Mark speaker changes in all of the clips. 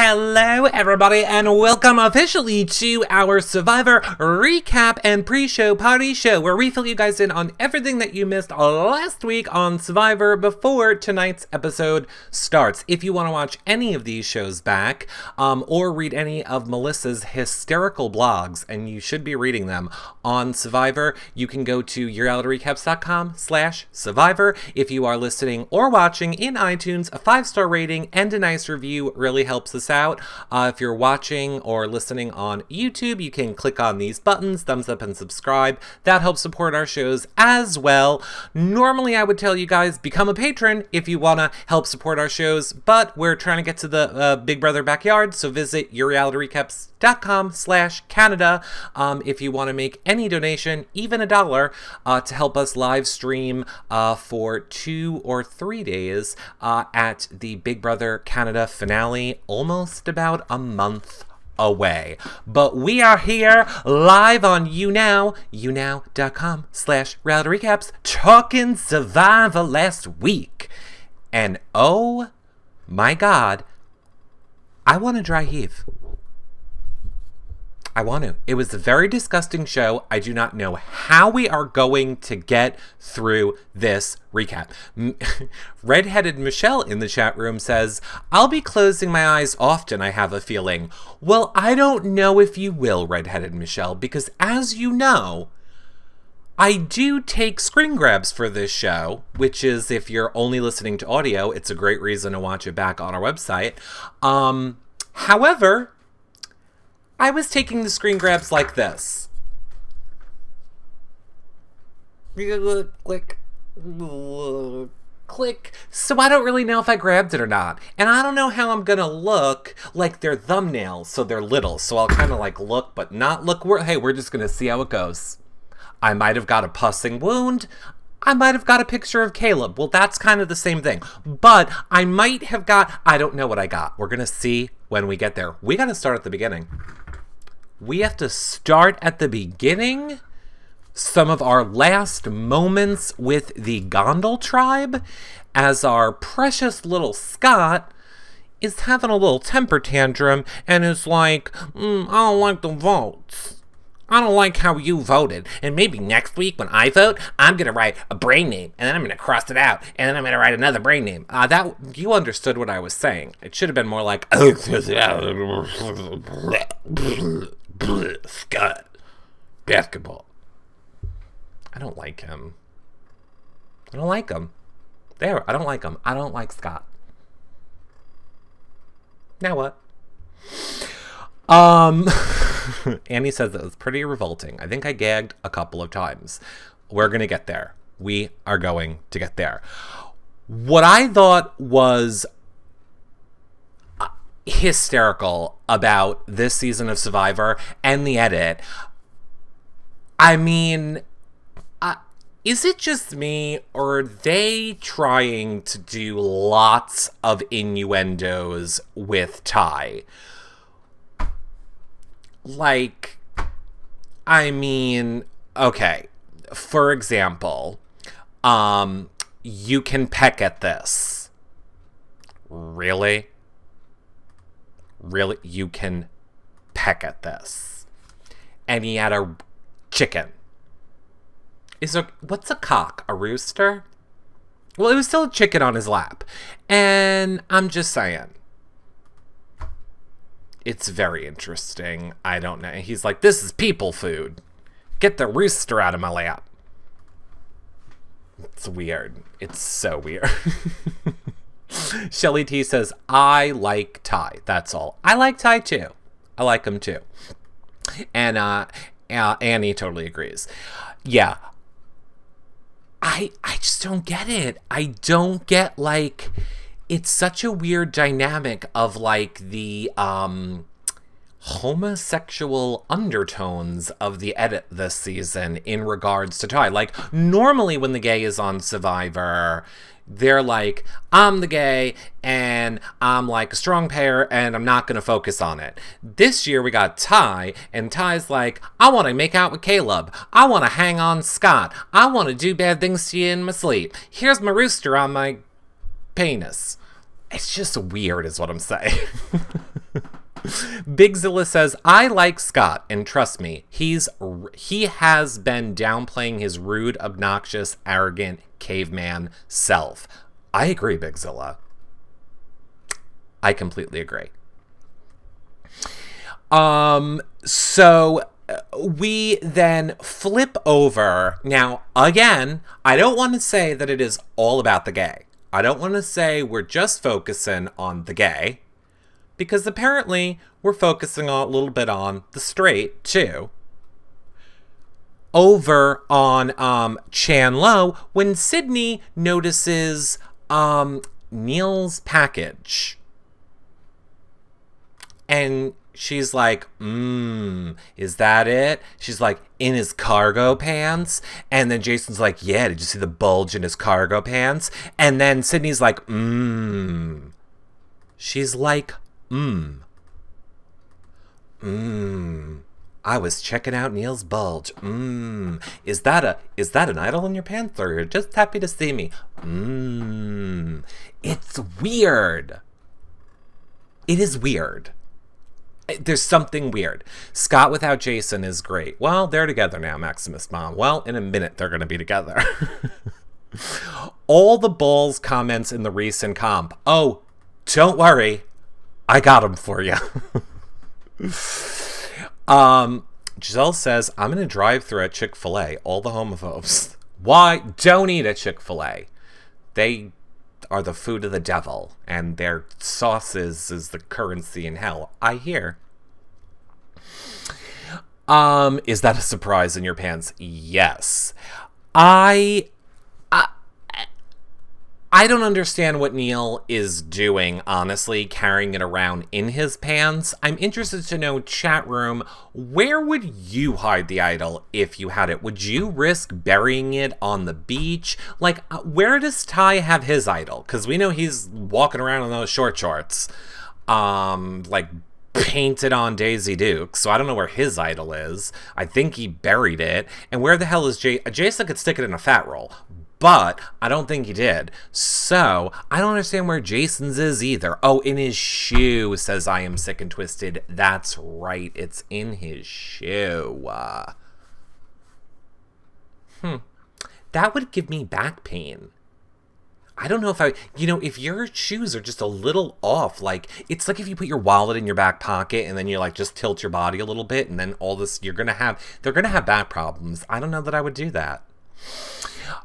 Speaker 1: Hello, everybody, and welcome officially to our Survivor recap and pre-show party show, where we fill you guys in on everything that you missed last week on Survivor before tonight's episode starts. If you want to watch any of these shows back, or read any of Melissa's hysterical blogs, and you should be reading them on Survivor, you can go to yourrealityrecaps.com/Survivor. If you are listening or watching in iTunes, a 5-star rating and a nice review really helps us out. If you're watching or listening on YouTube, you can click on these buttons, thumbs up and subscribe. That helps support our shows as well. Normally, I would tell you guys, become a patron if you want to help support our shows, but we're trying to get to the Big Brother backyard, so visit yourrealityrecaps.com/Canada if you want to make any donation, even $1, to help us live stream for 2 or 3 days at the Big Brother Canada finale, almost about a month away. But we are here live on younow.com/realityrecaps, talking Survivor last week. And oh my God, I want a dry heave. I want to. It was a very disgusting show. I do not know how we are going to get through this recap. Redheaded Michelle in the chat room says, I'll be closing my eyes often, I have a feeling. Well, I don't know if you will, Redheaded Michelle, because as you know, I do take screen grabs for this show, which is, if you're only listening to audio, it's a great reason to watch it back on our website. However, I was taking the screen grabs like this. Click. Click. So I don't really know if I grabbed it or not. And I don't know how I'm gonna look like they're thumbnails, so they're little. So I'll kind of like look, but not look. Hey, we're just gonna see how it goes. I might have got a pussing wound. I might have got a picture of Caleb. Well, that's kind of the same thing. But I might have got, I don't know what I got. We're gonna see when we get there. We gotta start at the beginning. We have to start at the beginning. Some of our last moments with the Gondel tribe, as our precious little Scott is having a little temper tantrum and is like, I don't like the votes. I don't like how you voted. And maybe next week when I vote, I'm going to write a brain name. And then I'm going to cross it out. And then I'm going to write another brain name. That you understood what I was saying. It should have been more like, Scott. Basketball. I don't like him. I don't like him. There, I don't like him. I don't like Scott. Now what? Annie says it was pretty revolting. I think I gagged a couple of times. We're going to get there. We are going to get there. What I thought was hysterical about this season of Survivor and the edit, I mean, is it just me, or are they trying to do lots of innuendos with Ty? Like, I mean, okay, for example, you can peck at this. Really? Really? You can peck at this. And he had a chicken. What's a cock? A rooster? Well, it was still a chicken on his lap. And I'm just saying, it's very interesting. I don't know. He's like, this is people food. Get the rooster out of my lap. It's weird. It's so weird. Shelly T says, I like Ty. That's all. I like Ty too. I like him too. And Annie totally agrees. Yeah. I just don't get it. I don't get, like, it's such a weird dynamic of, like, the homosexual undertones of the edit this season in regards to Ty. Like, normally when the gay is on Survivor, they're like, I'm the gay, and I'm like a strong pair, and I'm not going to focus on it. This year we got Ty, and Ty's like, I want to make out with Caleb. I want to hang on Scott. I want to do bad things to you in my sleep. Here's my rooster on my penis. It's just weird is what I'm saying. Big Zilla says, I like Scott, and trust me, he has been downplaying his rude, obnoxious, arrogant caveman self. I agree, Big Zilla. I completely agree. So we then flip over. Now, again, I don't want to say that it is all about the gay. I don't want to say we're just focusing on the gay, because apparently we're focusing a little bit on the straight, too. Over on Chandler, when Sydney notices Neil's package. And she's like, is that it? She's like, in his cargo pants? And then Jason's like, yeah, did you see the bulge in his cargo pants? And then Sydney's like, She's like, I was checking out Neil's bulge. Is that an idol in your pants, or you're just happy to see me? It's weird. It is weird. There's something weird. Scott without Jason is great. Well, they're together now, Maximus Mom. Well, in a minute, they're going to be together. All the Bulls comments in the recent comp. Oh, don't worry. I got them for you. Giselle says, I'm going to drive through at Chick-fil-A. All the homophobes. Why? Don't eat at Chick-fil-A. They are the food of the devil, and their sauces is the currency in hell. I hear. Is that a surprise in your pants? Yes. I don't understand what Neil is doing, honestly, carrying it around in his pants. I'm interested to know, chat room, where would you hide the idol if you had it? Would you risk burying it on the beach? Like, where does Ty have his idol? Because we know he's walking around in those short shorts, like painted on Daisy Duke. So I don't know where his idol is. I think he buried it. And where the hell is Jason could stick it in a fat roll, but I don't think he did. So I don't understand where Jason's is either. Oh, in his shoe, says I am sick and twisted. That's right. It's in his shoe. That would give me back pain. I don't know if if your shoes are just a little off, like, it's like if you put your wallet in your back pocket and then you like just tilt your body a little bit, and then all this, they're going to have back problems. I don't know that I would do that.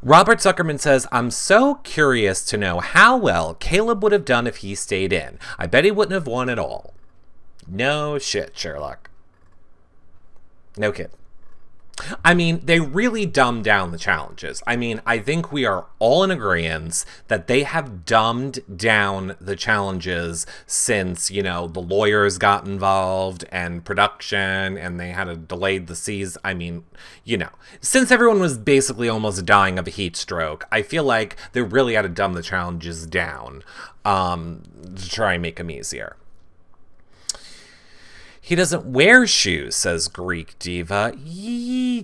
Speaker 1: Robert Zuckerman says, I'm so curious to know how well Caleb would have done if he stayed in. I bet he wouldn't have won at all. No shit, Sherlock. No kid. I mean, they really dumbed down the challenges. I mean, I think we are all in agreement that they have dumbed down the challenges since, the lawyers got involved and production, and they had to delay the season. I mean, since everyone was basically almost dying of a heat stroke, I feel like they really had to dumb the challenges down to try and make them easier. He doesn't wear shoes, says Greek Diva.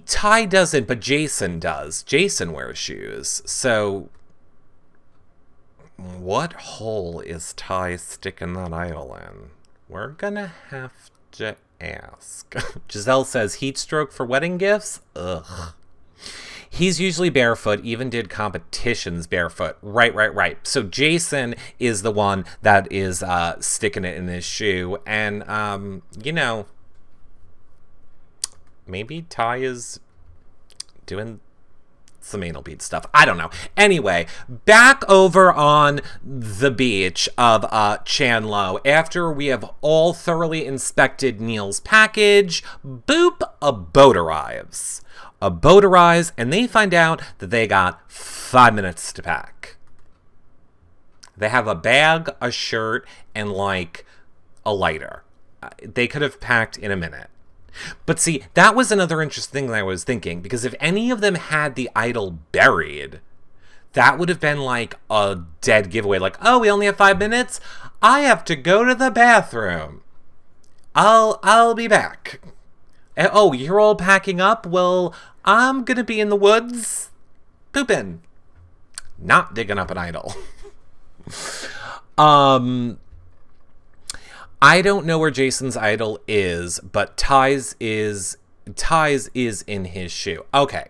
Speaker 1: Ty doesn't, but Jason does. Jason wears shoes. So, what hole is Ty sticking that idol in? We're gonna have to ask. Giselle says, heat stroke for wedding gifts? Ugh. He's usually barefoot, even did competitions barefoot. Right. So Jason is the one that is sticking it in his shoe. And, maybe Ty is doing some anal bead stuff. I don't know. Anyway, back over on the beach of Chandler. After we have all thoroughly inspected Neil's package, boop, a boat arrives. And they find out that they got 5 minutes to pack. They have a bag, a shirt, and like a lighter. They could have packed in a minute. But see, that was another interesting thing that I was thinking, because if any of them had the idol buried, that would have been like a dead giveaway. Like, oh, we only have 5 minutes? I have to go to the bathroom. I'll be back. Oh, you're all packing up? Well, I'm gonna be in the woods pooping. Not digging up an idol. I don't know where Jason's idol is, but Ty's is in his shoe. Okay.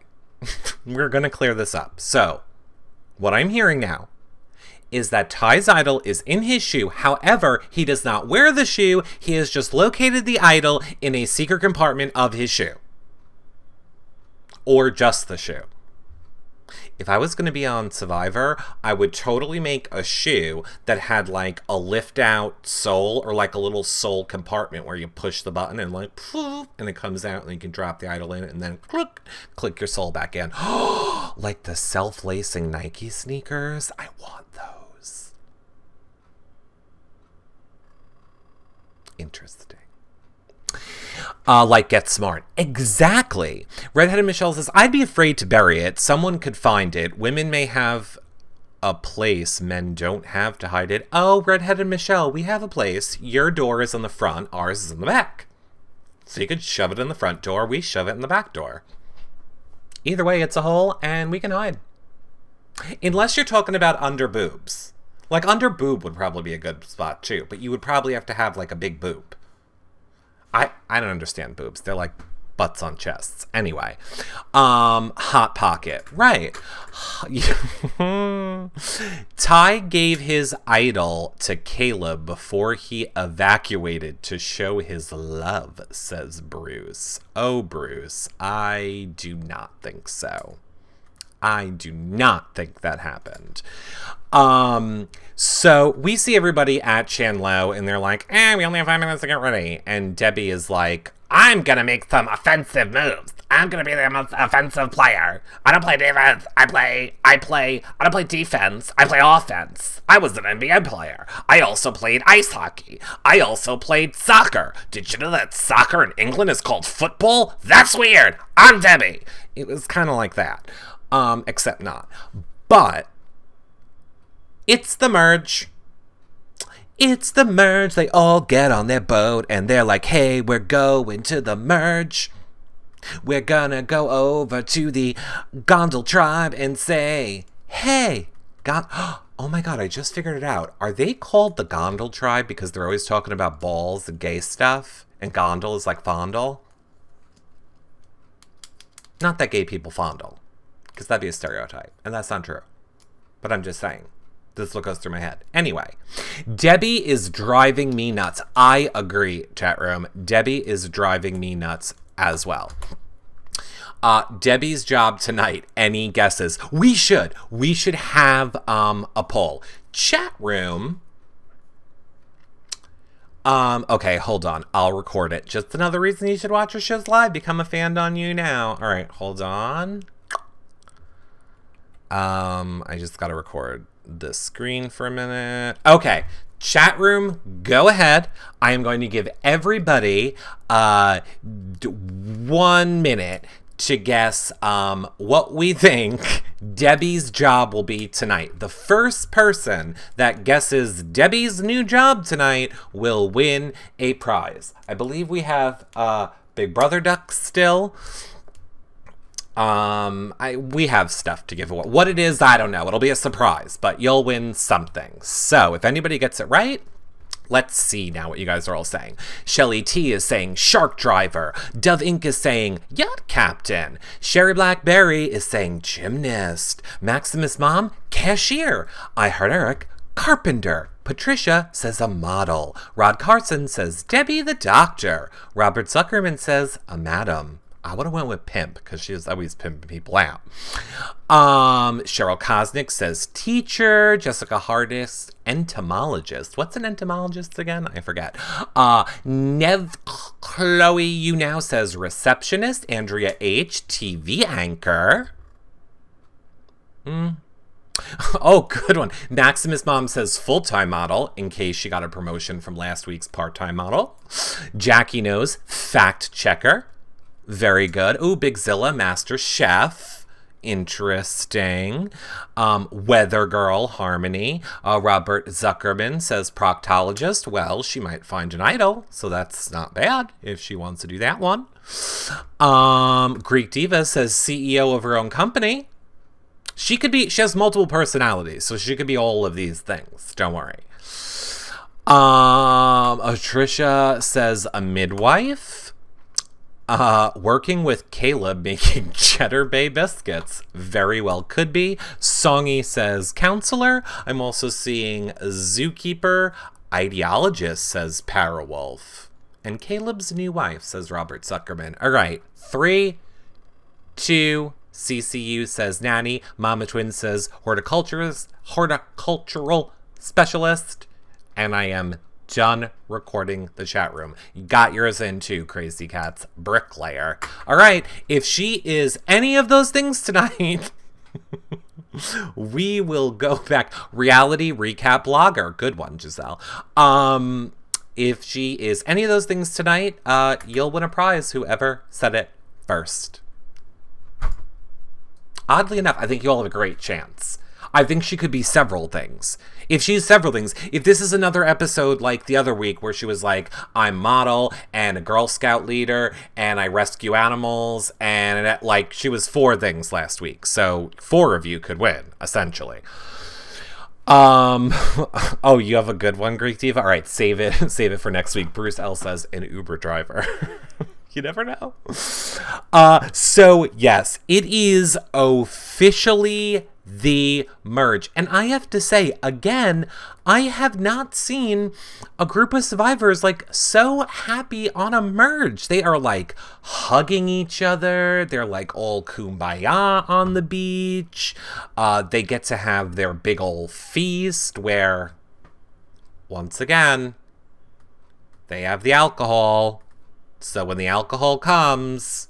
Speaker 1: We're going to clear this up. So, what I'm hearing now is that Ty's idol is in his shoe. However, he does not wear the shoe. He has just located the idol in a secret compartment of his shoe. Or just the shoe. If I was going to be on Survivor, I would totally make a shoe that had like a lift out sole or like a little sole compartment where you push the button and like poof, and it comes out and you can drop the idol in it and then click your sole back in. Like the self-lacing Nike sneakers. I want those. Interesting. Like Get Smart. Exactly. Redheaded Michelle says, I'd be afraid to bury it. Someone could find it. Women may have a place men don't have to hide it. Oh, Redheaded Michelle, we have a place. Your door is on the front. Ours is in the back. So you could shove it in the front door. We shove it in the back door. Either way, it's a hole and we can hide. Unless you're talking about under boobs. Like under boob would probably be a good spot too. But you would probably have to have like a big boob. I don't understand boobs. They're like butts on chests. Anyway. Hot Pocket. Right. Ty gave his idol to Caleb before he evacuated to show his love, says Bruce. Oh, Bruce, I do not think so. I do not think that happened. So we see everybody at Chandler and they're like, we only have 5 minutes to get ready. And Debbie is like, I'm going to make some offensive moves. I'm going to be the most offensive player. I don't play defense. I don't play defense. I play offense. I was an NBA player. I also played ice hockey. I also played soccer. Did you know that soccer in England is called football? That's weird. I'm Debbie. It was kind of like that. Except not. But it's the merge. It's the merge. They all get on their boat and they're like, hey, we're going to the merge. We're gonna go over to the Gondal tribe and say, hey, oh my God, I just figured it out. Are they called the Gondal tribe because they're always talking about balls and gay stuff? And Gondal is like fondle? Not that gay people fondle. Because that'd be a stereotype. And that's not true. But I'm just saying. This is what goes through my head. Anyway. Debbie is driving me nuts. I agree, chat room. Debbie is driving me nuts as well. Debbie's job tonight. Any guesses? We should have a poll. Chat room. Okay, hold on. I'll record it. Just another reason you should watch our shows live. Become a fan on you now. All right, hold on. I just got to record this screen for a minute. Okay. Chat room, go ahead. I am going to give everybody 1 minute to guess what we think Debbie's job will be tonight. The first person that guesses Debbie's new job tonight will win a prize. I believe we have Big Brother ducks still. We have stuff to give away. What it is, I don't know. It'll be a surprise, but you'll win something. So if anybody gets it right, let's see now what you guys are all saying. Shelly T is saying shark driver. Dove Inc. is saying yacht captain. Sherry Blackberry is saying gymnast. Maximus Mom, cashier. I Heart Eric, carpenter. Patricia says a model. Rod Carson says Debbie the doctor. Robert Zuckerman says a madam. I would have went with pimp because she was always pimping people out. Cheryl Kosnick says teacher. Jessica Hardis, entomologist. What's an entomologist again? I forget. Nev Chloe You Now says receptionist. Andrea H, TV anchor. Oh, good one. Maximus Mom says full-time model, in case she got a promotion from last week's part-time model. Jackie knows fact checker. Very good. Ooh, Big Zilla, Master Chef. Interesting. Weather Girl, Harmony. Robert Zuckerman says proctologist. Well, she might find an idol, so that's not bad if she wants to do that one. Greek Diva says CEO of her own company. She has multiple personalities, so she could be all of these things. Don't worry. Trisha says a midwife. Working with Caleb making Cheddar Bay biscuits. Very well could be. Songy says counselor. I'm also seeing zookeeper. Ideologist, says Parawolf. And Caleb's new wife, says Robert Zuckerman. All right. 3, 2, CCU says nanny. Mama Twin says horticultural specialist. And I am done recording the chat room. You got yours in too, Crazy Cats. Bricklayer. All right. If she is any of those things tonight, we will go back. Reality recap blogger. Good one, Giselle. If she is any of those things tonight, you'll win a prize, whoever said it first. Oddly enough, I think you all have a great chance. I think she could be several things. If she's several things, if this is another episode like the other week where she was like, I'm model and a Girl Scout leader and I rescue animals, and like she was 4 things last week. So 4 of you could win, essentially. Oh, you have a good one, Greek Diva? All right, save it for next week. Bruce L says an Uber driver. You never know. So yes, it is officially the merge. And I have to say, again, I have not seen a group of survivors like so happy on a merge. They are like hugging each other. They're like all kumbaya on the beach. They get to have their big old feast where, once again, they have the alcohol. So when the alcohol comes,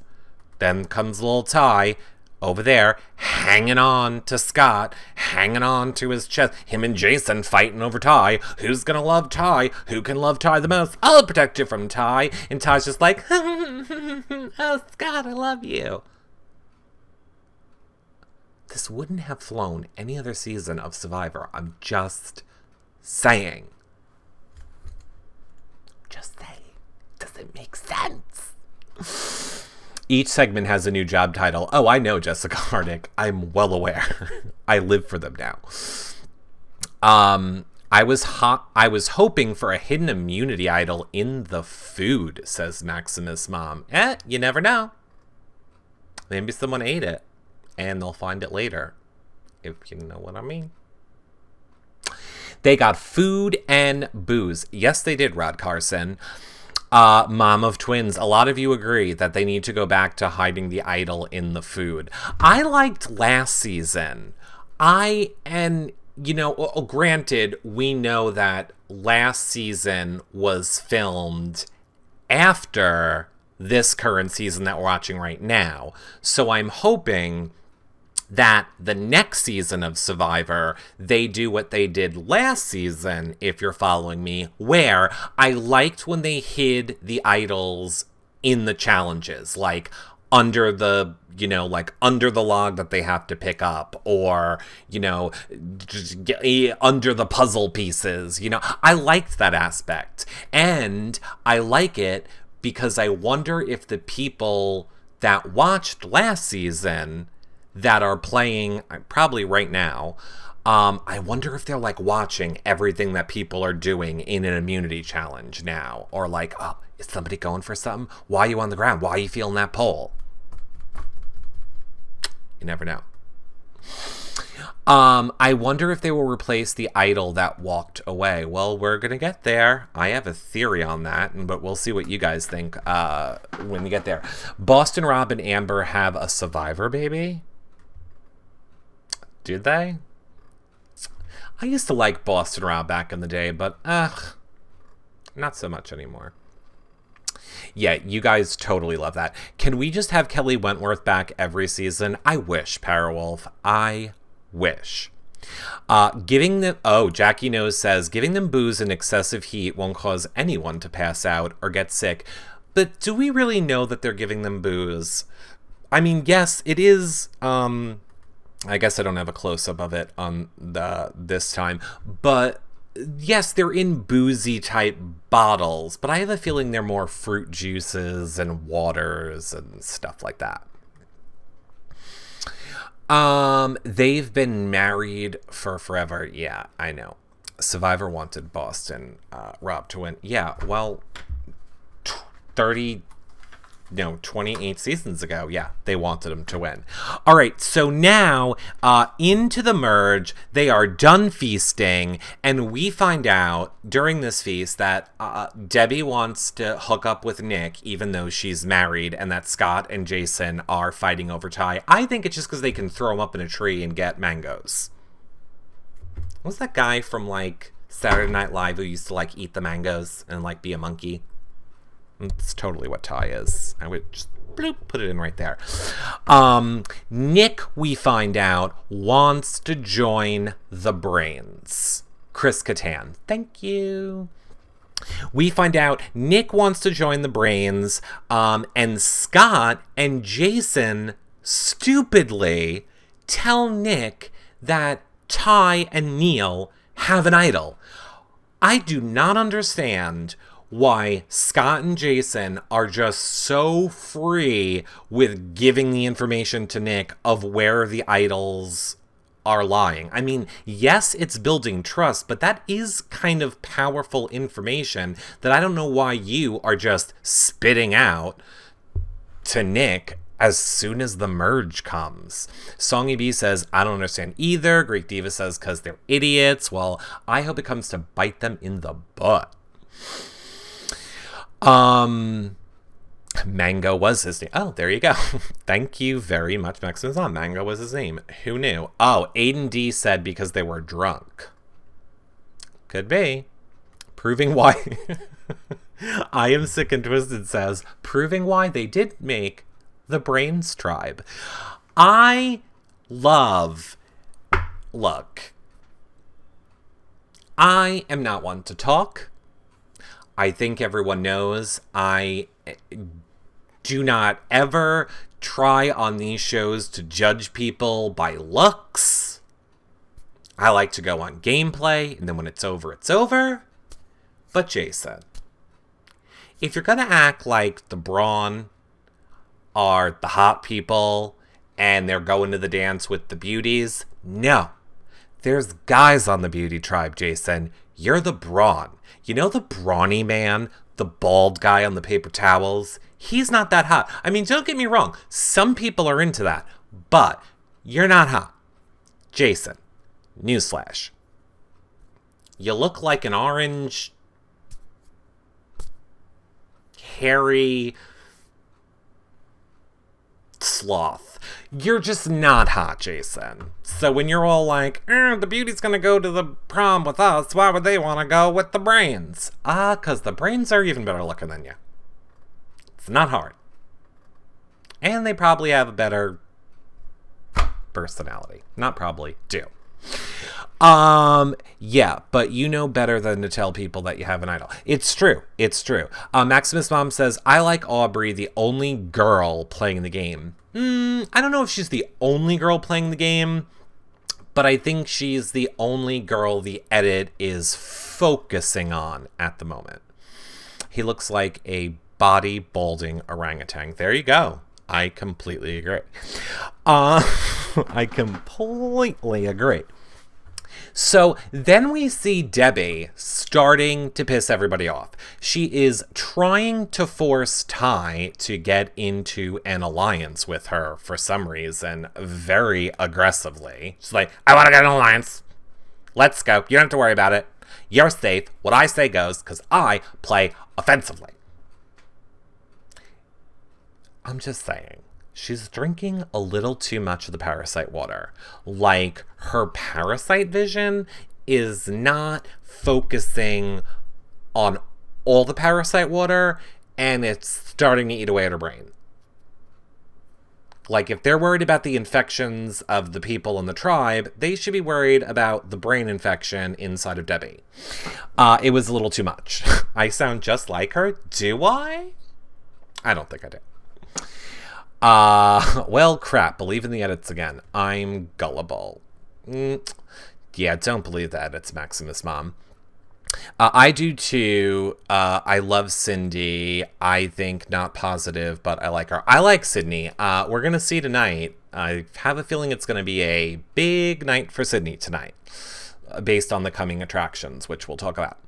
Speaker 1: then comes little Ty over there, hanging on to Scott, hanging on to his chest. Him and Jason fighting over Ty. Who's gonna love Ty? Who can love Ty the most? I'll protect you from Ty. And Ty's just like, oh, Scott, I love you. This wouldn't have flown any other season of Survivor. I'm just saying. Just saying. Does it make sense? Each segment has a new job title. Oh, I know, Jessica Hardick. I'm well aware. I live for them now. I was hoping for a hidden immunity idol in the food, says Maximus' mom. You never know. Maybe someone ate it, and they'll find it later, if you know what I mean. They got food and booze. Yes, they did, Rod Carson. Mom of Twins, a lot of you agree that they need to go back to hiding the idol in the food. I liked last season. Granted, we know that last season was filmed after this current season that we're watching right now. So I'm hoping that the next season of Survivor, they do what they did last season, if you're following me, where I liked when they hid the idols in the challenges, like under the, under the log that they have to pick up, or, just under the puzzle pieces, I liked that aspect. And I like it because I wonder if the people that watched last season that are playing probably right now, I wonder if they're like watching everything that people are doing in an immunity challenge now, or like, oh, is somebody going for something? Why are you on the ground? Why are you feeling that pole? You never know. I wonder if they will replace the idol that walked away. Well, we're gonna get there. I have a theory on that, but we'll see what you guys think when we get there. Boston Rob and Amber have a Survivor baby. Did they? I used to like Boston Rob back in the day, but not so much anymore. Yeah, you guys totally love that. Can we just have Kelly Wentworth back every season? I wish, Parawolf. I wish. Jackie Knows says, giving them booze in excessive heat won't cause anyone to pass out or get sick. But do we really know that they're giving them booze? I mean, yes, it is, I guess I don't have a close-up of it on this time, but yes, they're in boozy type bottles, but I have a feeling they're more fruit juices and waters and stuff like that. They've been married for forever. Yeah, I know. Survivor wanted Boston, Rob to win. Yeah, well, 30, no, 28 seasons ago, yeah, they wanted him to win. All right, so now into the merge, they are done feasting, and we find out during this feast that Debbie wants to hook up with Nick, even though she's married, and that Scott and Jason are fighting over Ty. I think it's just because they can throw him up in a tree and get mangoes. What's that guy from, like, Saturday Night Live who used to, like, eat the mangoes and, like, be a monkey? It's totally what Ty is. I would just bloop, put it in right there. Nick, we find out, wants to join the Brains. Chris Kattan. Thank you. We find out Nick wants to join the Brains, and Scott and Jason stupidly tell Nick that Ty and Neil have an idol. I do not understand why Scott and Jason are just so free with giving the information to Nick of where the idols are lying. I mean, yes, it's building trust, but that is kind of powerful information that I don't know why you are just spitting out to Nick as soon as the merge comes. Songy B says, I don't understand either. Greek Diva says, because they're idiots. Well, I hope it comes to bite them in the butt. Mango was his name. Oh, there you go. Thank you very much, Maximus. Mango was his name. Who knew? Oh, Aiden D said because they were drunk. Could be. Proving why. I Am Sick and Twisted says, proving why they did make the Brains tribe. I love... Look. I am not one to talk. I think everyone knows I do not ever try on these shows to judge people by looks. I like to go on gameplay, and then when it's over, it's over. But Jason, if you're going to act like the Brawn are the hot people and they're going to the dance with the beauties, no. There's guys on the beauty tribe, Jason. You're the Brawn. You know the brawny man, the bald guy on the paper towels? He's not that hot. I mean, don't get me wrong. Some people are into that, but you're not hot. Jason, newsflash. You look like an orange, hairy sloth. You're just not hot, Jason. So when you're all like, the beauty's gonna go to the prom with us, why would they want to go with the Brains? Because the Brains are even better looking than you. It's not hard. And they probably have a better personality. Not probably, do. Yeah, but you know better than to tell people that you have an idol. It's true. It's true. Maximus Mom says, I like Aubrey, the only girl playing the game. I don't know if she's the only girl playing the game, but I think she's the only girl the edit is focusing on at the moment. He looks like a body balding orangutan. There you go. I completely agree. I completely agree. So then we see Debbie starting to piss everybody off. She is trying to force Ty to get into an alliance with her for some reason, very aggressively. She's like, I want to get an alliance. Let's go. You don't have to worry about it. You're safe. What I say goes, because I play offensively. I'm just saying. She's drinking a little too much of the parasite water. Like, her parasite vision is not focusing on all the parasite water, and it's starting to eat away at her brain. Like, if they're worried about the infections of the people in the tribe, they should be worried about the brain infection inside of Debbie. It was a little too much. I sound just like her. Do I? I don't think I do. Well, crap. Believe in the edits again. I'm gullible. Yeah, don't believe the edits, Maximus Mom. I do too. I love Cindy. I think not positive, but I like her. I like Sydney. We're going to see tonight I have a feeling it's going to be a big night for Sydney tonight, based on the coming attractions, which we'll talk about.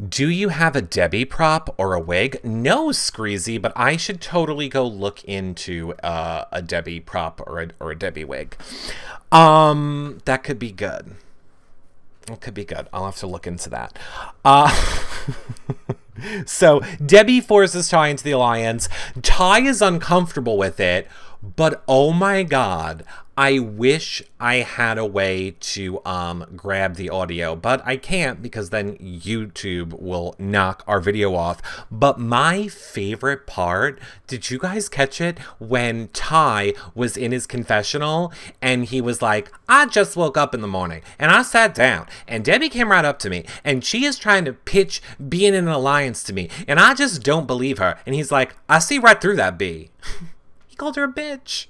Speaker 1: Do you have a Debbie prop or a wig? No, Screezy, but I should totally go look into a Debbie prop or a Debbie wig. That could be good. It could be good. I'll have to look into that. So Debbie forces Ty into the alliance. Ty is uncomfortable with it, but oh my God, I wish I had a way to grab the audio, but I can't because then YouTube will knock our video off. But my favorite part, did you guys catch it? When Ty was in his confessional and he was like, I just woke up in the morning and I sat down and Debbie came right up to me and she is trying to pitch being in an alliance to me and I just don't believe her. And he's like, I see right through that B. He called her a bitch.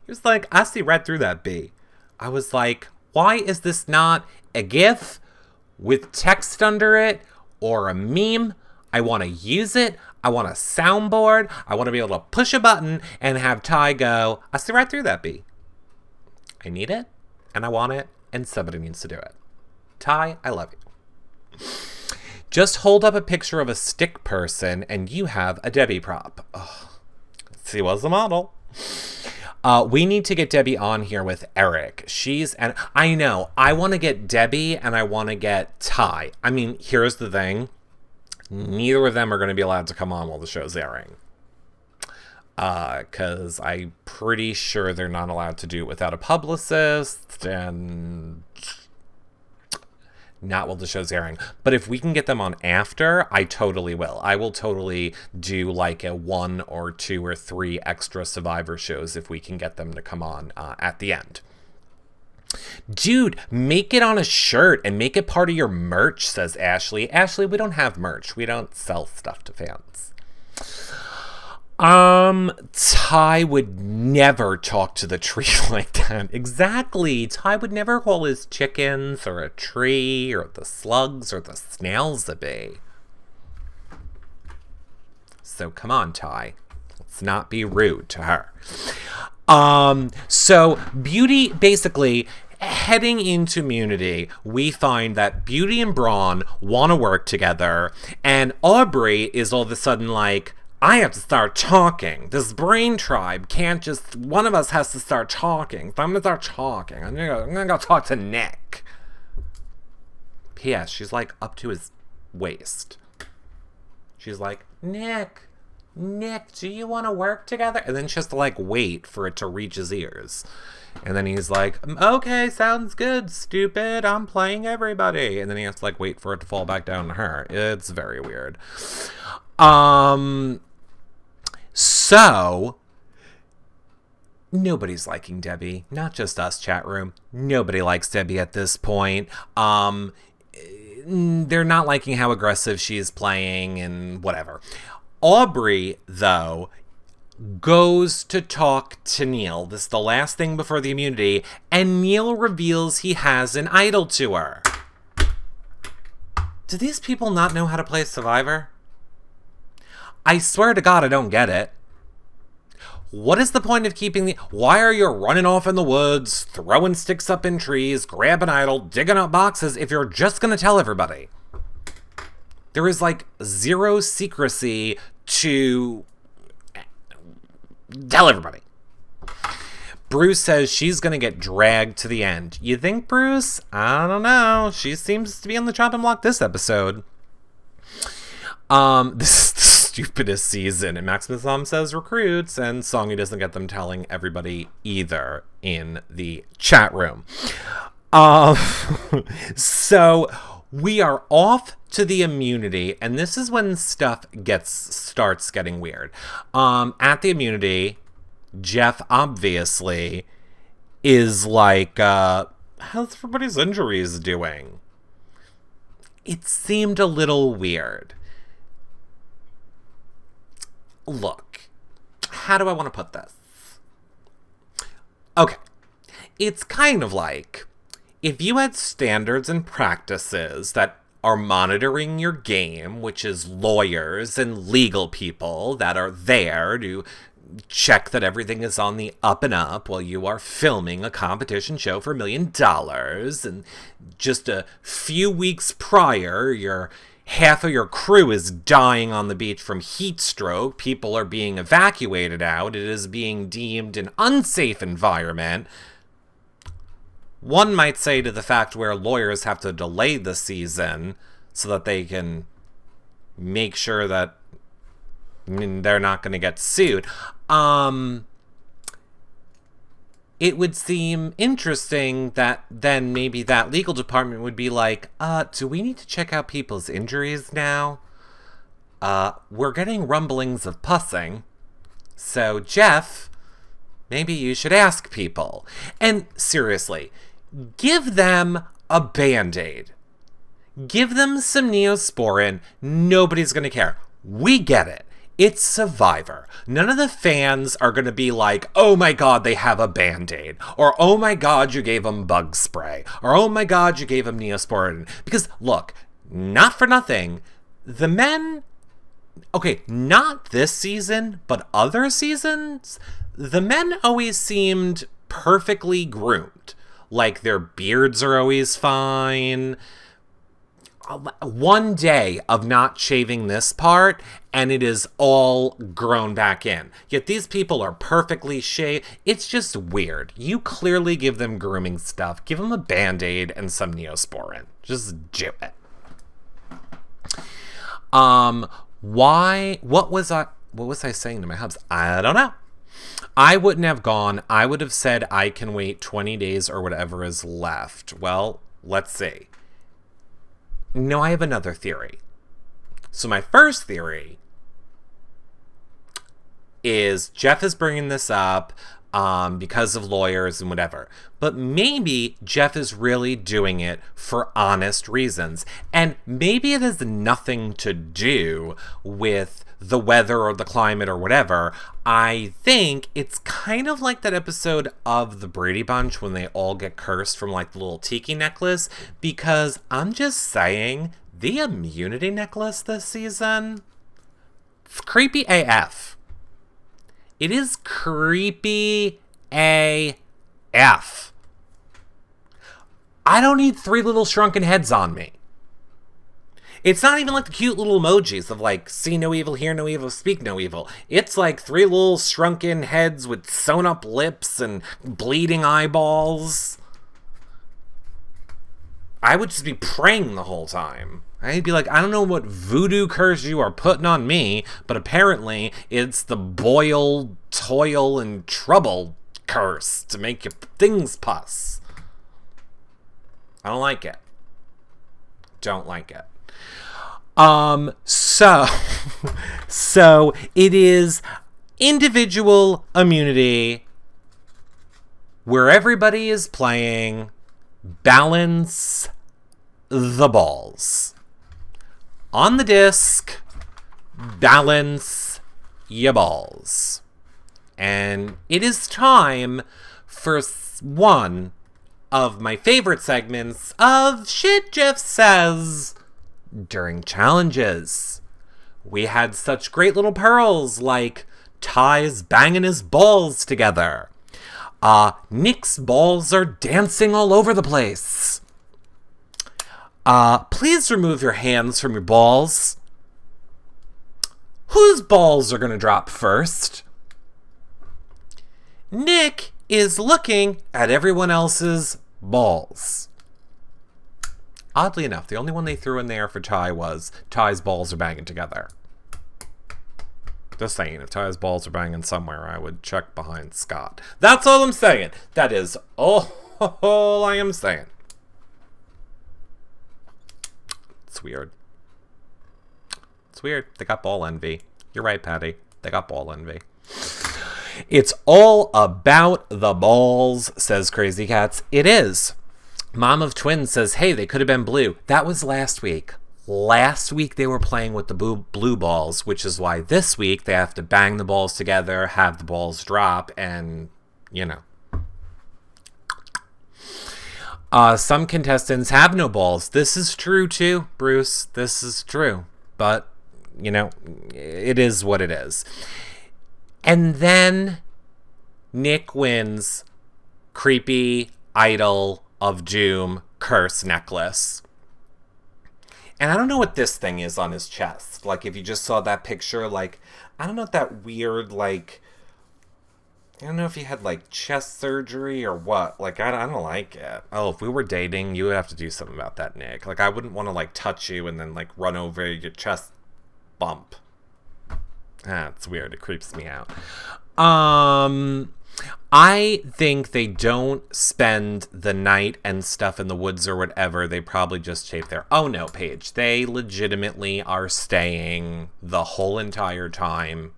Speaker 1: He was like, I see right through that B. I was like, why is this not a GIF with text under it or a meme? I want to use it. I want a soundboard. I want to be able to push a button and have Ty go, I see right through that B. I need it and I want it and somebody needs to do it. Ty, I love you. Just hold up a picture of a stick person and you have a Debbie prop. Ugh. She was the model. We need to get Debbie on here with Eric. And I know, I want to get Debbie and I want to get Ty. I mean, here's the thing. Neither of them are going to be allowed to come on while the show's airing. Because I'm pretty sure they're not allowed to do it without a publicist and not while the show's airing. But if we can get them on after, I totally will. I will totally do like a 1 or 2 or 3 extra Survivor shows if we can get them to come on at the end. Dude, make it on a shirt and make it part of your merch, says Ashley. Ashley, we don't have merch. We don't sell stuff to fans. Ty would never talk to the tree like that. Exactly. Ty would never call his chickens or a tree or the slugs or the snails a bee. So come on, Ty. Let's not be rude to her. So Beauty, basically, heading into Immunity, we find that Beauty and Braun want to work together, and Aubrey is all of a sudden like, I have to start talking. This brain tribe can't just, one of us has to start talking. So I'm going to start talking. I'm going to go talk to Nick. P.S. She's like up to his waist. She's like, Nick, do you want to work together? And then she has to like wait for it to reach his ears. And then he's like, okay, sounds good, stupid. I'm playing everybody. And then he has to like wait for it to fall back down to her. It's very weird. So, nobody's liking Debbie. Not just us, chat room. Nobody likes Debbie at this point. They're not liking how aggressive she is playing and whatever. Aubrey, though, goes to talk to Neil. This is the last thing before the immunity. And Neil reveals he has an idol to her. Do these people not know how to play Survivor? I swear to God, I don't get it. What is the point of keeping the... Why are you running off in the woods, throwing sticks up in trees, grabbing idol, digging up boxes if you're just going to tell everybody? There is like zero secrecy to tell everybody. Bruce says she's going to get dragged to the end. You think, Bruce? I don't know. She seems to be on the chopping block this episode. This is the stupidest season. And Maximus Mom says recruits, and Songy doesn't get them telling everybody either in the chat room. So we are off to the immunity, and this is when stuff starts getting weird. At the immunity, Jeff obviously is like, how's everybody's injuries doing? It seemed a little weird. Look, how do I want to put this? Okay, it's kind of like if you had standards and practices that are monitoring your game, which is lawyers and legal people that are there to check that everything is on the up and up while you are filming a competition show for $1 million. And just a few weeks prior, half of your crew is dying on the beach from heat stroke. People are being evacuated out. It is being deemed an unsafe environment. One might say to the fact where lawyers have to delay the season so that they can make sure that they're not going to get sued. It would seem interesting that then maybe that legal department would be like, do we need to check out people's injuries now? We're getting rumblings of pussing. So, Jeff, maybe you should ask people. And seriously, give them a Band-Aid. Give them some Neosporin. Nobody's going to care. We get it. It's Survivor. None of the fans are going to be like, oh my God, they have a Band-Aid. Or, oh my God, you gave them bug spray. Or, oh my God, you gave them Neosporin. Because, look, not for nothing, the men, okay, not this season, but other seasons, the men always seemed perfectly groomed. Like, their beards are always fine. One day of not shaving this part, and it is all grown back in. Yet these people are perfectly shaved. It's just weird. You clearly give them grooming stuff. Give them a Band-Aid and some Neosporin. Just do it. What was I saying to my hubs? I don't know. I wouldn't have gone. I would have said I can wait 20 days or whatever is left. Well, let's see. No, I have another theory. So my first theory is Jeff is bringing this up because of lawyers and whatever. But maybe Jeff is really doing it for honest reasons. And maybe it has nothing to do with the weather or the climate or whatever. I think it's kind of like that episode of The Brady Bunch when they all get cursed from like the little tiki necklace, because I'm just saying the immunity necklace this season, it's creepy AF. It is creepy AF. I don't need 3 little shrunken heads on me. It's not even like the cute little emojis of like, see no evil, hear no evil, speak no evil. It's like 3 little shrunken heads with sewn up lips and bleeding eyeballs. I would just be praying the whole time. I'd be like, I don't know what voodoo curse you are putting on me, but apparently it's the boil, toil, and trouble curse to make your things pus. I don't like it. Don't like it. So it is individual immunity where everybody is playing balance the balls. On the disc, balance your balls. And it is time for one of my favorite segments of Shit Jeff Says during challenges. We had such great little pearls like Ty's banging his balls together. Nick's balls are dancing all over the place. Please remove your hands from your balls. Whose balls are going to drop first? Nick is looking at everyone else's balls. Oddly enough, the only one they threw in there for Ty was Ty's balls are banging together. Just saying, if Ty's balls are banging somewhere, I would check behind Scott. That's all I'm saying. That is all I am saying. It's weird. It's weird. They got ball envy. You're right, Patty. They got ball envy. It's all about the balls, says Crazy Cats. It is. Mom of Twins says, hey, they could have been blue. That was last week. Last week they were playing with the blue balls, which is why this week they have to bang the balls together, have the balls drop, and, you know. Some contestants have no balls. This is true, too, Bruce. This is true. But, you know, it is what it is. And then Nick wins creepy idol of doom curse necklace. And I don't know what this thing is on his chest. Like, if you just saw that picture, like, I don't know if that weird, like, I don't know if he had, like, chest surgery or what. Like, I don't like it. Oh, if we were dating, you would have to do something about that, Nick. Like, I wouldn't want to, like, touch you and then, like, run over your chest bump. It's weird. It creeps me out. I think they don't spend the night and stuff in the woods or whatever. They probably just chafe there. Oh, no, Paige. They legitimately are staying the whole entire time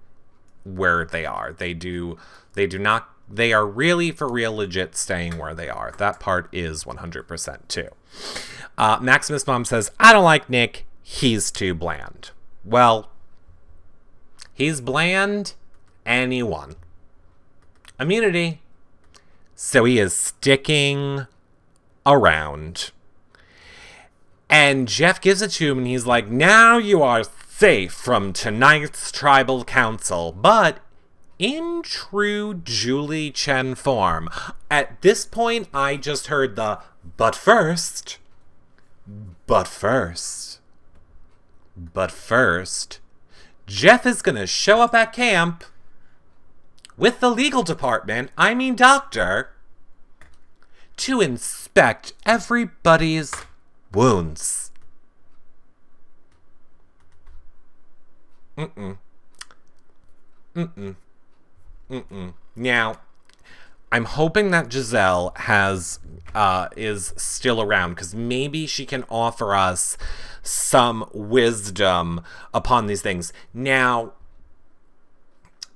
Speaker 1: where they are. They are really, for real, legit staying where they are. That part is 100% too. Maximus' mom says, I don't like Nick. He's too bland. Well, he's bland and he won. Immunity. So he is sticking around. And Jeff gives it to him and he's like, now you are safe from tonight's tribal council. But in true Julie Chen form, at this point I just heard the but first, Jeff is gonna show up at camp with the legal department, doctor, to inspect everybody's wounds. Now, I'm hoping that Giselle is still around, because maybe she can offer us some wisdom upon these things. Now,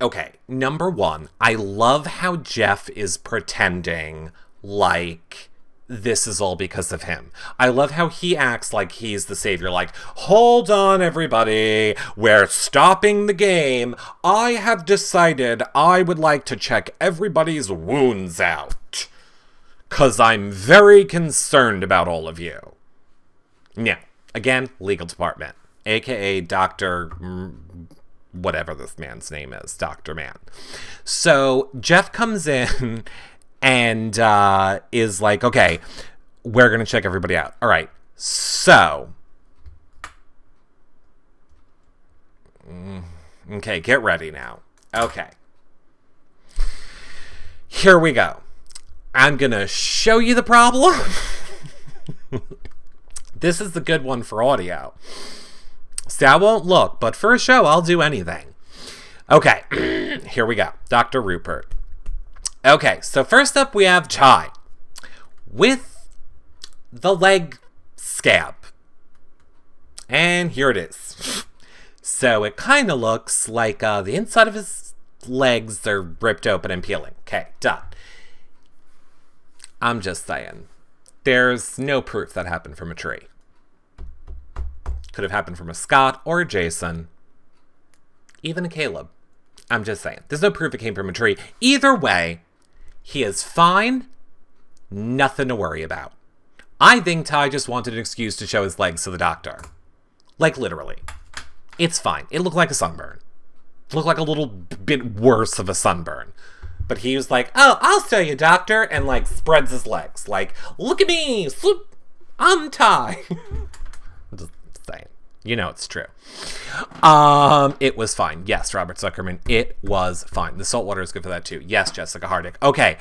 Speaker 1: okay, number one, I love how Jeff is pretending like this is all because of him. I love how he acts like he's the savior. Like, hold on, everybody. We're stopping the game. I have decided I would like to check everybody's wounds out, 'cause I'm very concerned about all of you. Now, again, legal department, aka Dr. whatever this man's name is, Dr. Man. So Jeff comes in and is like, okay, we're going to check everybody out. All right, so, okay, get ready now. Okay. Here we go. I'm going to show you the problem. This is the good one for audio. See, I won't look, but for a show, I'll do anything. Okay, here we go. Dr. Rupert. Okay, so first up we have Ty with the leg scab. And here it is. So it kind of looks like the inside of his legs are ripped open and peeling. Okay, done. I'm just saying. There's no proof that happened from a tree. Could have happened from a Scott or a Jason. Even a Caleb. I'm just saying. There's no proof it came from a tree. Either way, he is fine. Nothing to worry about. I think Ty just wanted an excuse to show his legs to the doctor. Like, literally. It's fine. It looked like a sunburn. It looked like a little bit worse of a sunburn. But he was like, oh, I'll show you, doctor, and, like, spreads his legs. Like, look at me! Swoop! I'm Ty! Just saying. You know it's true. It was fine. Yes, Robert Zuckerman, it was fine. The salt water is good for that, too. Yes, Jessica Hardick. Okay,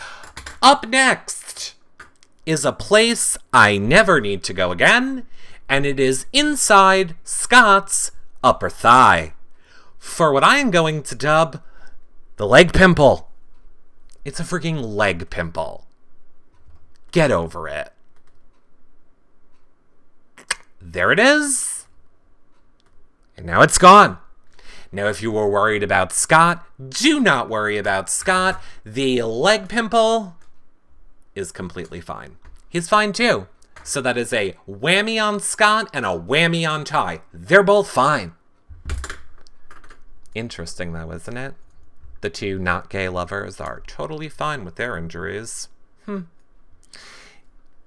Speaker 1: up next is a place I never need to go again, and it is inside Scott's upper thigh, for what I am going to dub the leg pimple. It's a freaking leg pimple. Get over it. There it is. And now it's gone. Now, if you were worried about Scott, do not worry about Scott. The leg pimple is completely fine. He's fine too. So that is a whammy on Scott and a whammy on Ty. They're both fine. Interesting though, isn't it? The two not gay lovers are totally fine with their injuries.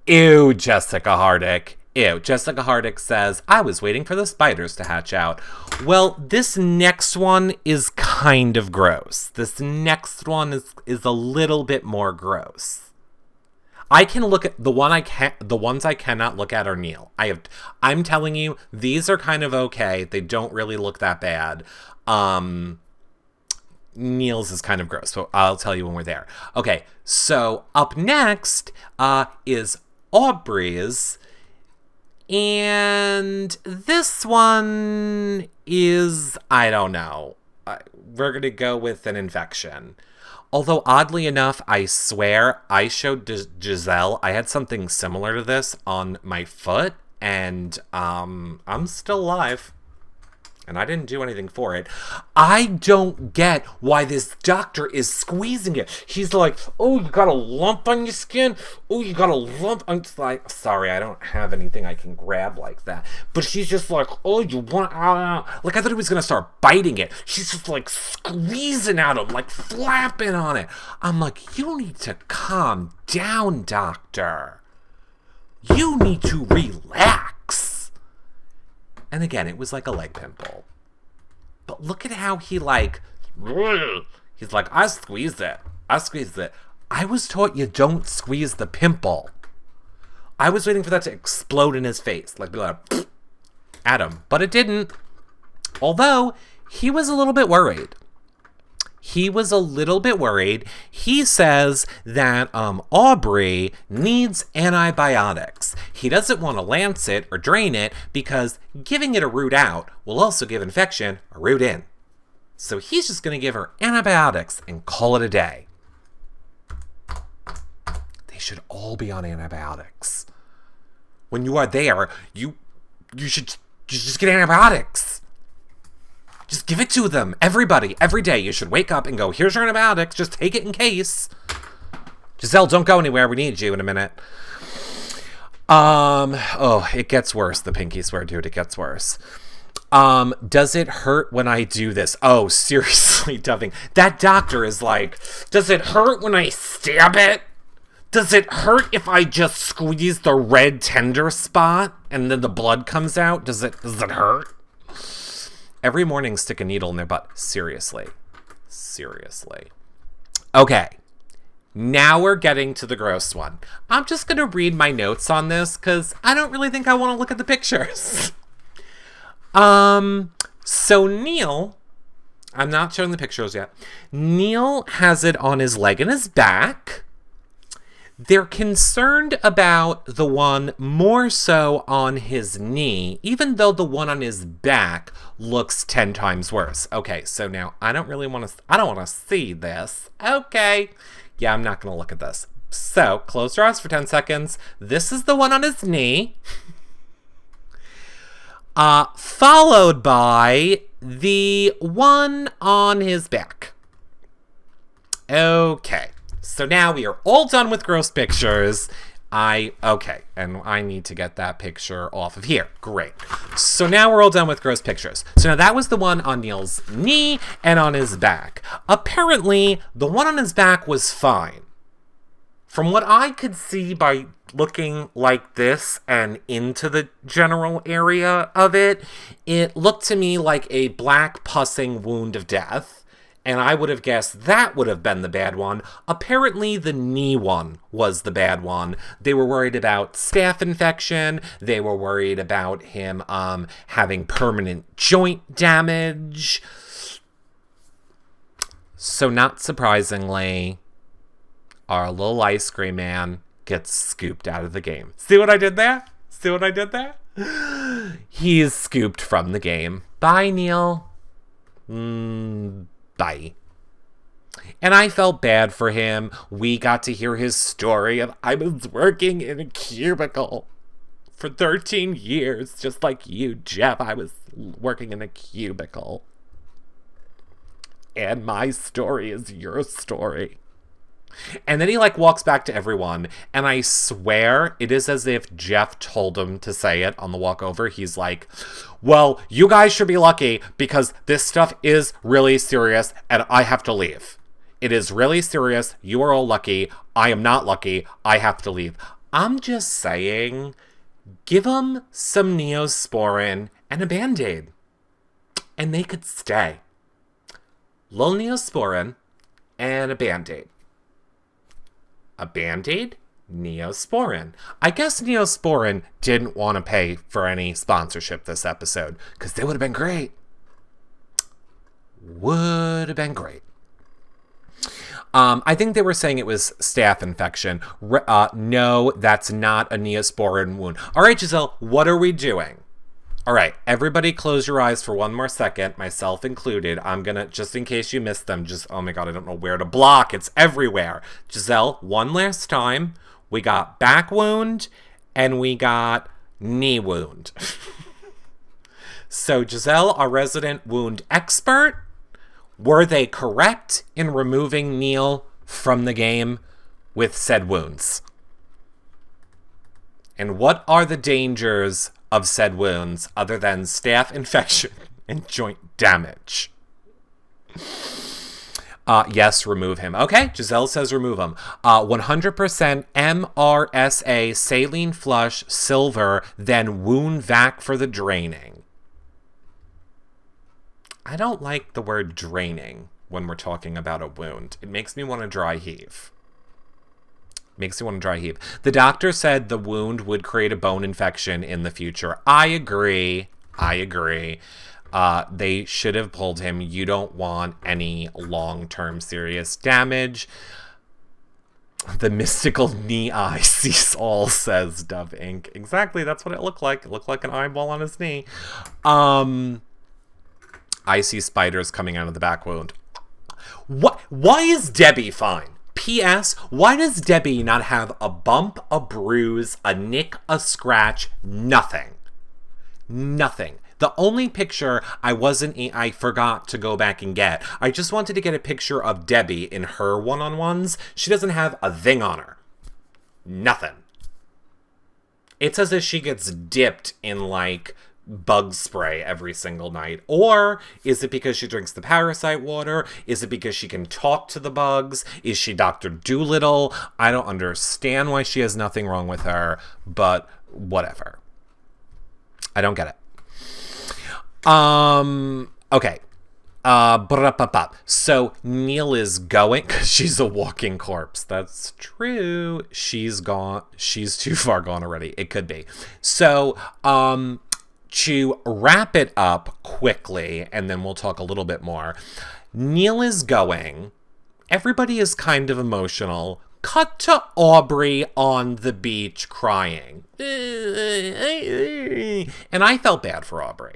Speaker 1: Ew, Jessica Hardick. Ew. Jessica Hardick says, I was waiting for the spiders to hatch out. Well, this next one is kind of gross. This next one is a little bit more gross. I can look at the ones I cannot look at are Neil. I'm telling you, these are kind of okay. They don't really look that bad. Neil's is kind of gross, so I'll tell you when we're there. Okay, so up next is Aubrey's. And this one is, I don't know. We're going to go with an infection. Although, oddly enough, I swear I showed Giselle, I had something similar to this on my foot, and I'm still alive. And I didn't do anything for it. I don't get why this doctor is squeezing it. He's like, oh, you got a lump on your skin? Oh, you got a lump? I'm just like, sorry, I don't have anything I can grab like that. But she's just like, oh, you want... Like, I thought he was going to start biting it. She's just like squeezing at him, like flapping on it. I'm like, you need to calm down, doctor. You need to relax. And again, it was like a leg pimple. But look at how he's like, I squeezed it. I was taught you don't squeeze the pimple. I was waiting for that to explode in his face. Like at him. But it didn't. Although, he was a little bit worried. He says that Aubrey needs antibiotics. He doesn't want to lance it or drain it because giving it a root out will also give infection a root in. So he's just going to give her antibiotics and call it a day. They should all be on antibiotics. When you are there, you should just get antibiotics. Just give it to them. Everybody, every day, you should wake up and go, here's your antibiotics. Just take it in case. Giselle, don't go anywhere. We need you in a minute. Oh, it gets worse. The pinky swear, dude. It gets worse. Does it hurt when I do this? Oh, seriously, Duffing. That doctor is like, does it hurt when I stab it? Does it hurt if I just squeeze the red tender spot and then the blood comes out? Does it hurt? Every morning, stick a needle in their butt. Seriously. Okay. Now we're getting to the gross one. I'm just going to read my notes on this because I don't really think I want to look at the pictures. So Neil, I'm not showing the pictures yet. Neil has it on his leg and his back. They're concerned about the one more so on his knee, even though the one on his back looks 10 times worse. Okay, so now I don't want to see this. Okay. Yeah, I'm not going to look at this. So, close your eyes for 10 seconds. This is the one on his knee. Followed by the one on his back. Okay. So now we are all done with gross pictures. Okay, and I need to get that picture off of here. Great. So now we're all done with gross pictures. So now that was the one on Neil's knee and on his back. Apparently, the one on his back was fine. From what I could see by looking like this and into the general area of it, it looked to me like a black pussing wound of death. And I would have guessed that would have been the bad one. Apparently, the knee one was the bad one. They were worried about staph infection. They were worried about him having permanent joint damage. So not surprisingly, our little ice cream man gets scooped out of the game. See what I did there? He is scooped from the game. Bye, Neil. Bye. And I felt bad for him. We got to hear his story of I was working in a cubicle for 13 years, just like you, Jeff. I was working in a cubicle. And my story is your story. And then he walks back to everyone, and I swear it is as if Jeff told him to say it on the walk over. He's like, well, you guys should be lucky because this stuff is really serious and I have to leave. It is really serious. You are all lucky. I am not lucky. I have to leave. I'm just saying, Give them some Neosporin and a Band-Aid, and they could stay. Little Neosporin and a Band-Aid. A Band-Aid, Neosporin. I guess Neosporin didn't want to pay for any sponsorship this episode, because they would have been great. Would have been great. I think they were saying it was staph infection. No, that's not a Neosporin wound. All right, Giselle, what are we doing? All right, everybody close your eyes for one more second, myself included. I'm going to, just in case you missed them, oh my God, I don't know where to block. It's everywhere. Giselle, one last time. We got back wound and we got knee wound. So Giselle, our resident wound expert, were they correct in removing Neil from the game with said wounds? And what are the dangers of said wounds other than staph infection and joint damage? Yes, remove him. Okay, Giselle says remove him. 100% MRSA, saline flush, silver, then wound vac for the draining. I don't like the word draining when we're talking about a wound. It makes me want to dry heave. The doctor said the wound would create a bone infection in the future. I agree. They should have pulled him. You don't want any long-term serious damage. The mystical knee eye sees all, says Dove Inc. Exactly, that's what it looked like. It looked like an eyeball on his knee. I see spiders coming out of the back wound. What? Why is Debbie fine? P.S. Why does Debbie not have a bump, a bruise, a nick, a scratch? Nothing. The only picture I forgot to go back and get. I just wanted to get a picture of Debbie in her one-on-ones. She doesn't have a thing on her. Nothing. It's as if she gets dipped in, like, bug spray every single night. Or is it because she drinks the parasite water? Is it because she can talk to the bugs? Is she Dr. Dolittle? I don't understand why she has nothing wrong with her, but whatever. I don't get it. Okay. So Neil is going, because she's a walking corpse. That's true. She's gone. She's too far gone already. It could be. So, to wrap it up quickly, and then we'll talk a little bit more. Neil is going. Everybody is kind of emotional. Cut to Aubrey on the beach crying. And I felt bad for Aubrey.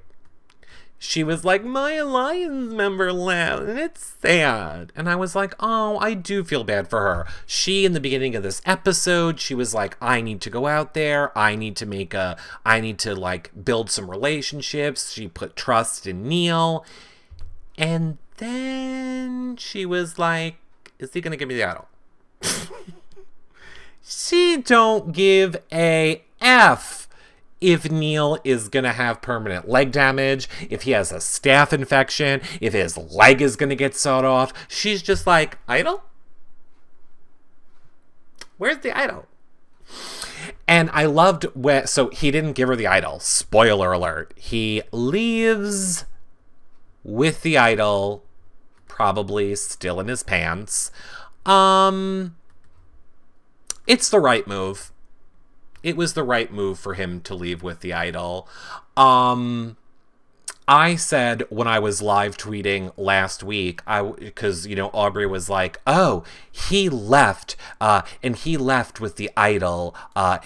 Speaker 1: She was like, my Alliance member left, and it's sad. And I was like, oh, I do feel bad for her. She, in the beginning of this episode, she was like, I need to go out there. I need to build some relationships. She put trust in Neil. And then she was like, is he going to give me the idol? She don't give a F if Neil is going to have permanent leg damage, if he has a staph infection, if his leg is going to get sawed off. She's just like, idol? Where's the idol? And I loved so he didn't give her the idol. Spoiler alert. He leaves with the idol, probably still in his pants. It's the right move. It was the right move for him to leave with the idol. I said when I was live tweeting last week, because, Aubrey was like, oh, he left, and he left with the idol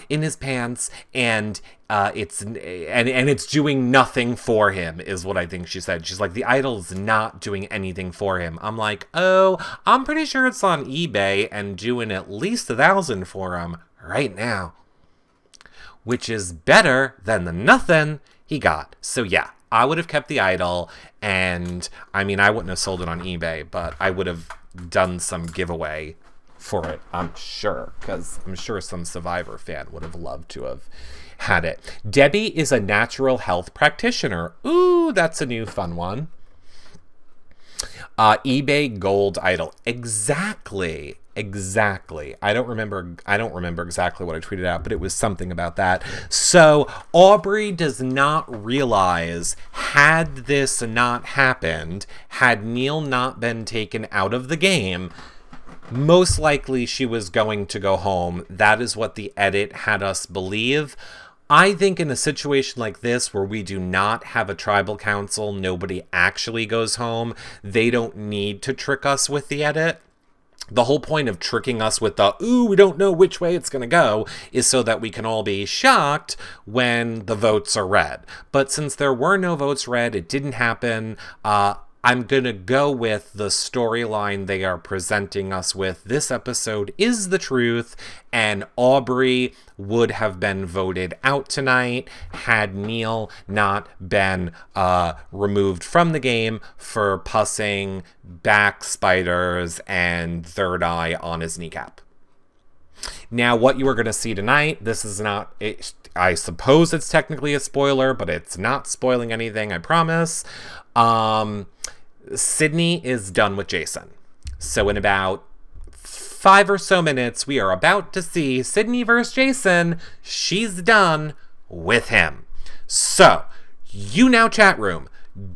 Speaker 1: in his pants, and it's doing nothing for him, is what I think she said. She's like, the idol's not doing anything for him. I'm like, oh, I'm pretty sure it's on eBay and doing at least 1,000 for him right now. Which is better than the nothing he got. So yeah, I would have kept the idol, and I wouldn't have sold it on eBay, but I would have done some giveaway for it, I'm sure, because I'm sure some Survivor fan would have loved to have had it. Debbie is a natural health practitioner. Ooh, that's a new fun one. eBay gold idol. Exactly. Exactly. I don't remember exactly what I tweeted out, but it was something about that. So Aubrey does not realize, had this not happened, had Neil not been taken out of the game, most likely she was going to go home. That is what the edit had us believe. I think in a situation like this where we do not have a tribal council, nobody actually goes home, they don't need to trick us with the edit. The whole point of tricking us with the, ooh, we don't know which way it's going to go, is so that we can all be shocked when the votes are read. But since there were no votes read, it didn't happen. I'm going to go with the storyline they are presenting us with. This episode is the truth, and Aubrey would have been voted out tonight had Neil not been removed from the game for pussing back spiders and third eye on his kneecap. Now, what you are going to see tonight, this is not... I suppose it's technically a spoiler, but it's not spoiling anything, I promise. Sydney is done with Jason. So in about 5 or so minutes, we are about to see Sydney versus Jason. She's done with him. So, you now, chat room,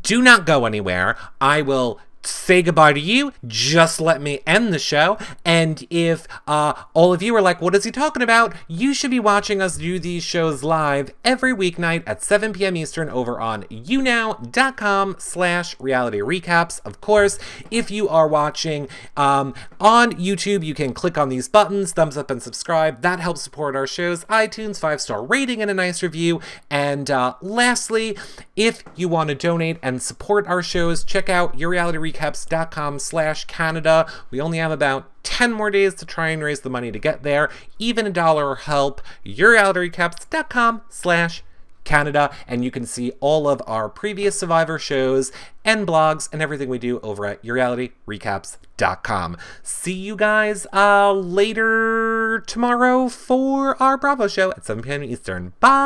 Speaker 1: do not go anywhere. I will say goodbye to you. Just let me end the show. And if all of you are like, what is he talking about? You should be watching us do these shows live every weeknight at 7 p.m. Eastern over on younow.com/reality recaps. Of course, if you are watching on YouTube, you can click on these buttons, thumbs up and subscribe. That helps support our shows. iTunes, 5-star rating and a nice review. And lastly, if you want to donate and support our shows, check out yourrealityrecaps.com/Canada. We only have about 10 more days to try and raise the money to get there. Even $1 will help. yourrealityrecaps.com/Canada, and you can see all of our previous Survivor shows and blogs and everything we do over at yourrealityrecaps.com. See you guys later tomorrow for our Bravo show at 7 p.m. Eastern. Bye!